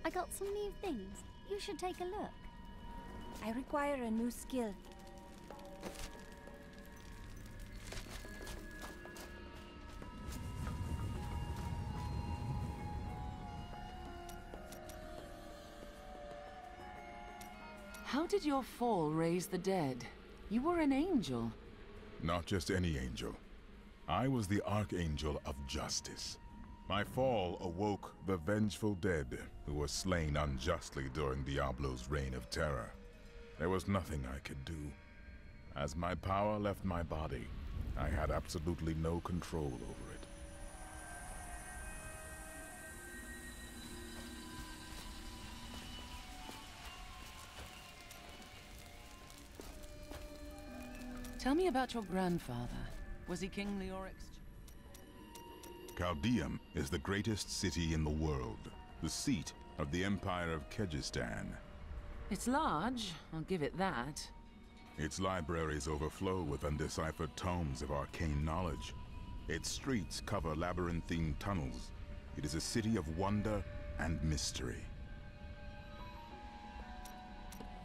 I got some new things. You should take a look. I require a new skill. How did your fall raise the dead? You were an angel. Not just any angel. I was the Archangel of Justice. My fall awoke the vengeful dead who were slain unjustly during Diablo's reign of terror. There was nothing I could do. As my power left my body, I had absolutely no control over it. Tell me about your grandfather. Was he kingly or Chaldeum is the greatest city in the world, the seat of the Empire of Kyrgyzstan. It's large, I'll give it that. Its libraries overflow with undeciphered tomes of arcane knowledge. Its streets cover labyrinthine tunnels. It is a city of wonder and mystery.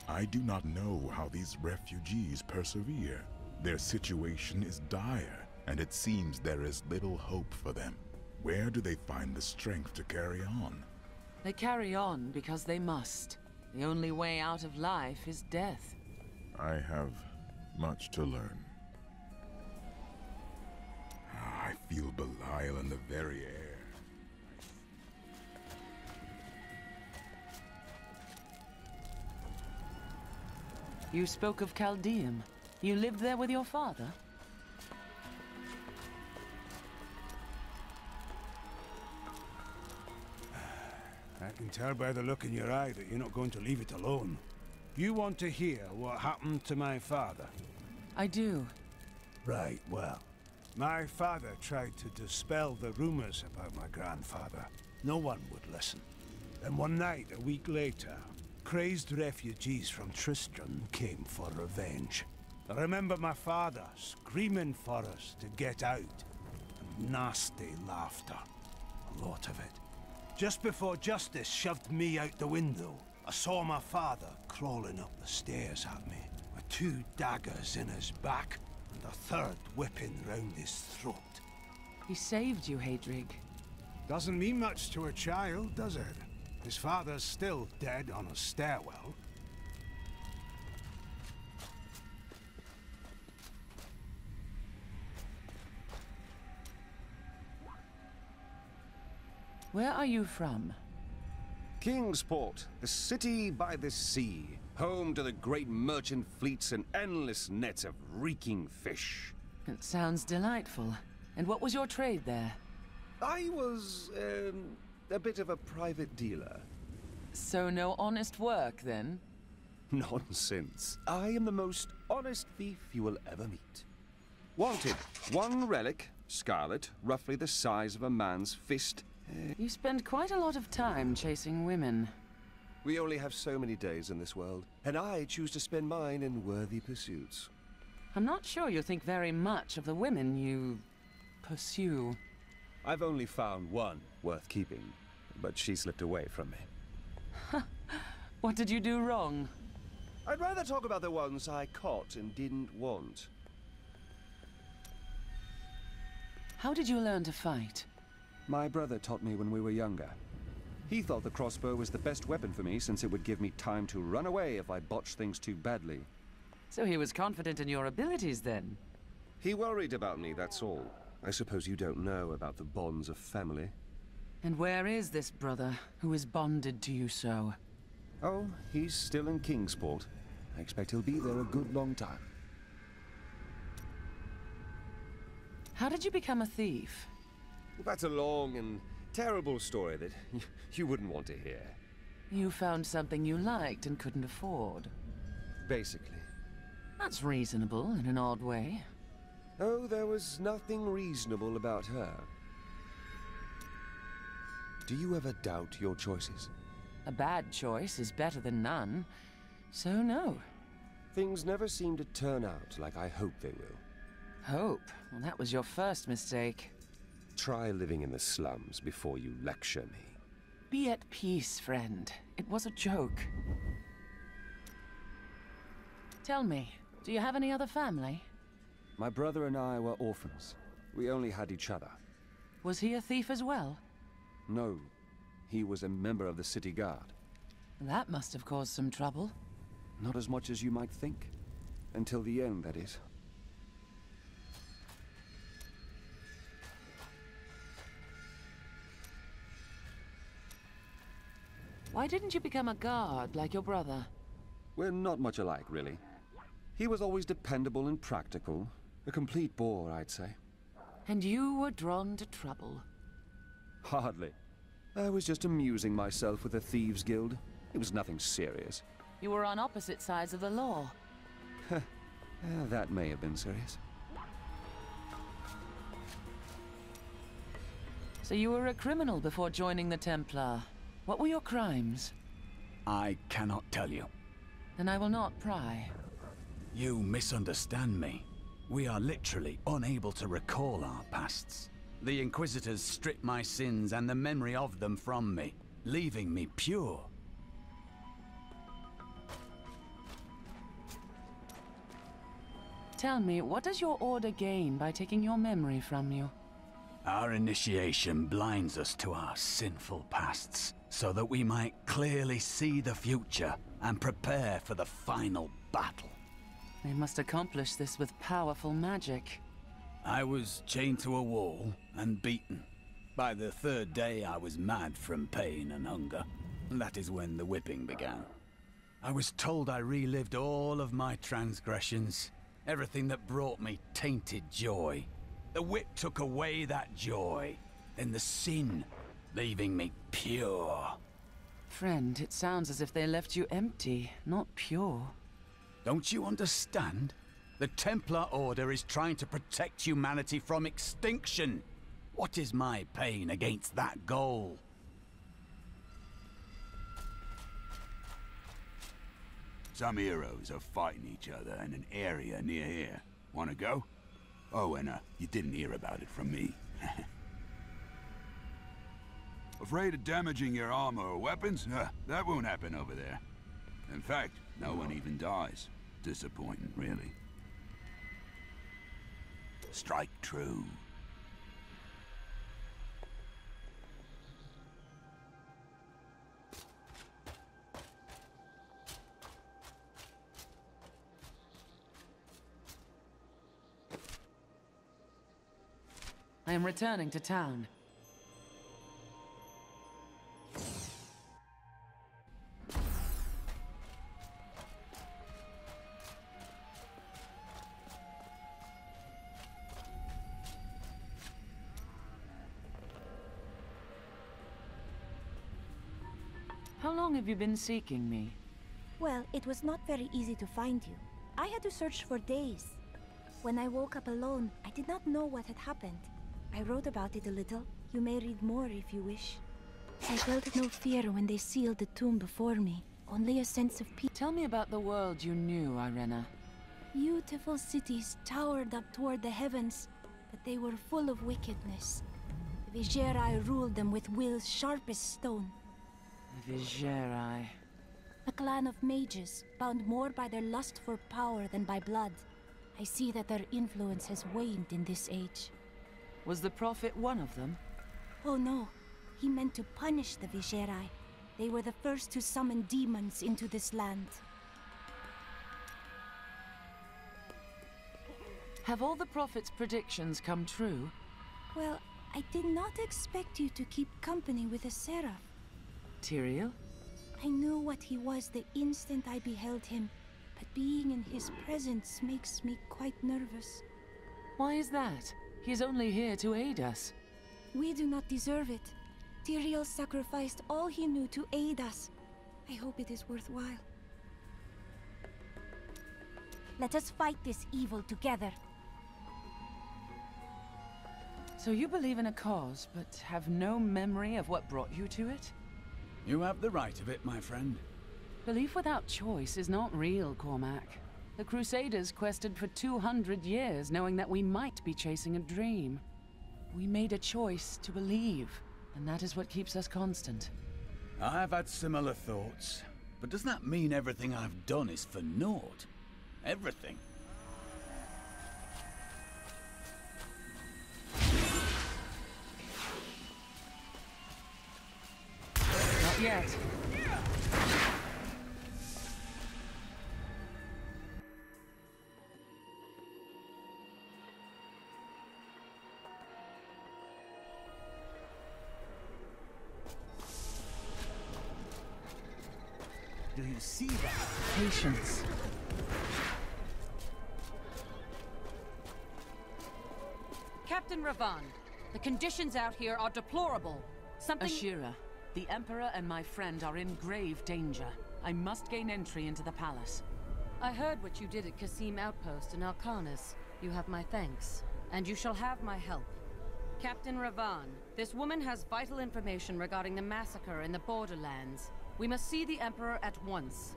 I do not know how these refugees persevere. Their situation is dire, and it seems there is little hope for them. Where do they find the strength to carry on? They carry on because they must. The only way out of life is death. I have much to learn. I feel Belial in the very air. You spoke of Chaldeum. You lived there with your father? I can tell by the look in your eye that you're not going to leave it alone. You want to hear what happened to my father? I do. Right, well, my father tried to dispel the rumors about my grandfather. No one would listen. Then one night, a week later, crazed refugees from Tristram came for revenge. I remember my father screaming for us to get out, and nasty laughter. A lot of it. Just before justice shoved me out the window, I saw my father crawling up the stairs at me, with 2 daggers in his back, and a third whipping round his throat. He saved you, Hadrig. Doesn't mean much to a child, does it? His father's still dead on a stairwell. Where are you from? Kingsport, the city by the sea, home to the great merchant fleets and endless nets of reeking fish. It sounds delightful. And what was your trade there? I was, a bit of a private dealer. So no honest work, then? Nonsense. I am the most honest thief you will ever meet. Wanted, 1 relic, scarlet, roughly the size of a man's fist. You spend quite a lot of time chasing women. We only have so many days in this world, and I choose to spend mine in worthy pursuits. I'm not sure you think very much of the women you pursue. I've only found one worth keeping, but she slipped away from me. What did you do wrong? I'd rather talk about the ones I caught and didn't want. How did you learn to fight? My brother taught me when we were younger. He thought the crossbow was the best weapon for me since it would give me time to run away if I botched things too badly. So he was confident in your abilities, then? He worried about me, that's all. I suppose you don't know about the bonds of family. And where is this brother who is bonded to you so? Oh, he's still in Kingsport. I expect he'll be there a good long time. How did you become a thief? That's a long and terrible story that you wouldn't want to hear. You found something you liked and couldn't afford. Basically. That's reasonable in an odd way. Oh, there was nothing reasonable about her. Do you ever doubt your choices? A bad choice is better than none, so no. Things never seem to turn out like I hope they will. Hope? Well, that was your first mistake. Try living in the slums before you lecture me. Be at peace, friend. It was a joke. Tell me, do you have any other family? My brother and I were orphans. We only had each other. Was he a thief as well? No, he was a member of the city guard. That must have caused some trouble. Not as much as you might think. Until the end, that is. Why didn't you become a guard like your brother? We're not much alike, really. He was always dependable and practical. A complete bore, I'd say. And you were drawn to trouble. Hardly. I was just amusing myself with the Thieves' Guild. It was nothing serious. You were on opposite sides of the law. That may have been serious. So you were a criminal before joining the Templar. What were your crimes? I cannot tell you. Then I will not pry. You misunderstand me. We are literally unable to recall our pasts. The Inquisitors stripped my sins and the memory of them from me, leaving me pure. Tell me, what does your order gain by taking your memory from you? Our initiation blinds us to our sinful pasts, so that we might clearly see the future and prepare for the final battle. They must accomplish this with powerful magic. I was chained to a wall and beaten. By the third day, I was mad from pain and hunger. That is when the whipping began. I was told I relived all of my transgressions, everything that brought me tainted joy. The whip took away that joy, then the sin, leaving me pure. Friend, it sounds as if they left you empty, not pure. Don't you understand? The Templar Order is trying to protect humanity from extinction. What is my pain against that goal? Some heroes are fighting each other in an area near here. Wanna go? Oh, and you didn't hear about it from me. Afraid of damaging your armor or weapons? That won't happen over there. In fact, no one even dies. Disappointing, really. Strike true. I am returning to town. How long have you been seeking me? Well, it was not very easy to find you. I had to search for days. When I woke up alone, I did not know what had happened. I wrote about it a little. You may read more if you wish. I felt no fear when they sealed the tomb before me. Only a sense of peace. Tell me about the world you knew, Irena. Beautiful cities towered up toward the heavens, but they were full of wickedness. The Vigeri ruled them with wills sharp as stone. Vigeri. A clan of mages, bound more by their lust for power than by blood. I see that their influence has waned in this age. Was the Prophet one of them? Oh no, he meant to punish the Vigeri. They were the first to summon demons into this land. Have all the Prophet's predictions come true? Well, I did not expect you to keep company with a seraph. Tyrael? I knew what he was the instant I beheld him, but being in his presence makes me quite nervous. Why is that? He's only here to aid us. We do not deserve it. Tyrael sacrificed all he knew to aid us. I hope it is worthwhile. Let us fight this evil together. So you believe in a cause, but have no memory of what brought you to it? You have the right of it, my friend. Belief without choice is not real, Cormac. The Crusaders quested for 200 years, knowing that we might be chasing a dream. We made a choice to believe, and that is what keeps us constant. I've had similar thoughts. But does that mean everything I've done is for naught? Everything? Not yet. Do you see that? Patience. Captain Ravan, the conditions out here are deplorable. Something... Ashira, the Emperor and my friend are in grave danger. I must gain entry into the palace. I heard what you did at Qasim Outpost in Alcanis. You have my thanks, and you shall have my help. Captain Ravan, this woman has vital information regarding the massacre in the Borderlands. We must see the Emperor at once.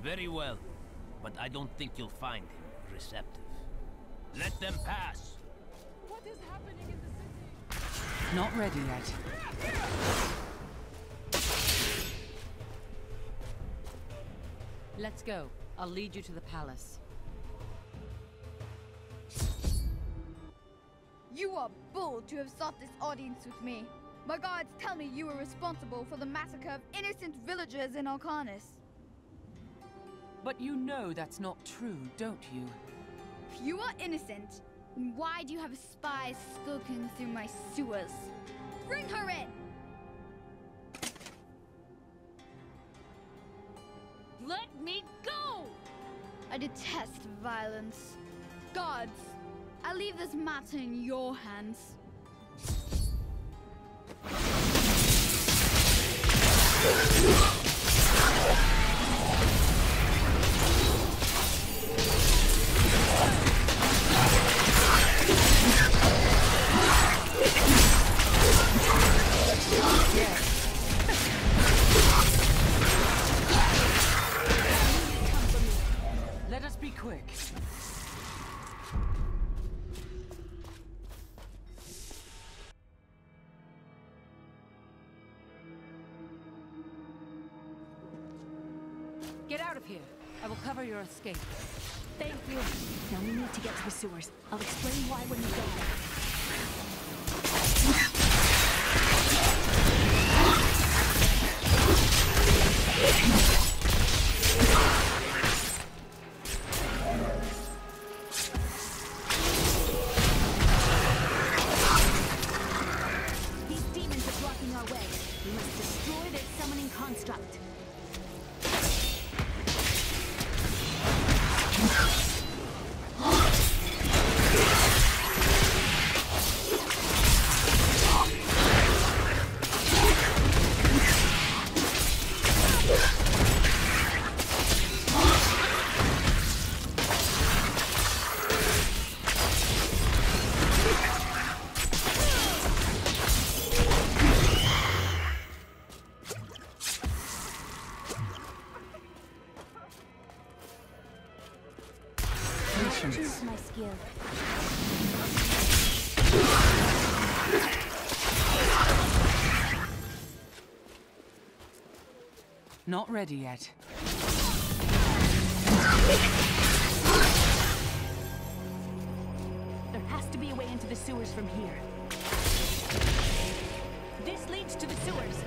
Very well, but I don't think you'll find him receptive. Let them pass! What is happening in the city? Not ready yet. Let's go. I'll lead you to the palace. You are bold to have sought this audience with me. My guards tell me you were responsible for the massacre of innocent villagers in Alcanis. But you know that's not true, don't you? If you are innocent, then why do you have spies skulking through my sewers? Bring her in! Let me go! I detest violence. Guards, I leave this matter in your hands. Let us be quick. Get out of here. I will cover your escape. Thank you. Now we need to get to the sewers. I'll explain why when we get there. These demons are blocking our way. We must destroy their summoning construct. Choose my skill. Not ready yet. There has to be a way into the sewers from here. This leads to the sewers.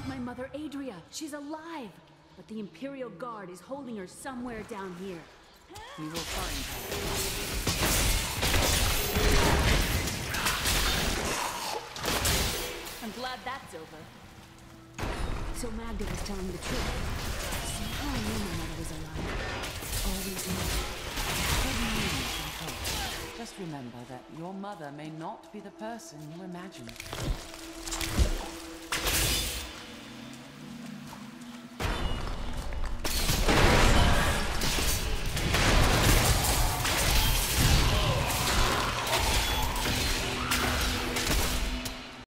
My mother, Adria. She's alive. But the Imperial Guard is holding her somewhere down here. We will find her. I'm glad that's over. So Magda was telling the truth. Somehow I knew my mother was alive. Always knew. Good news, I hope. Just remember that your mother may not be the person you imagine.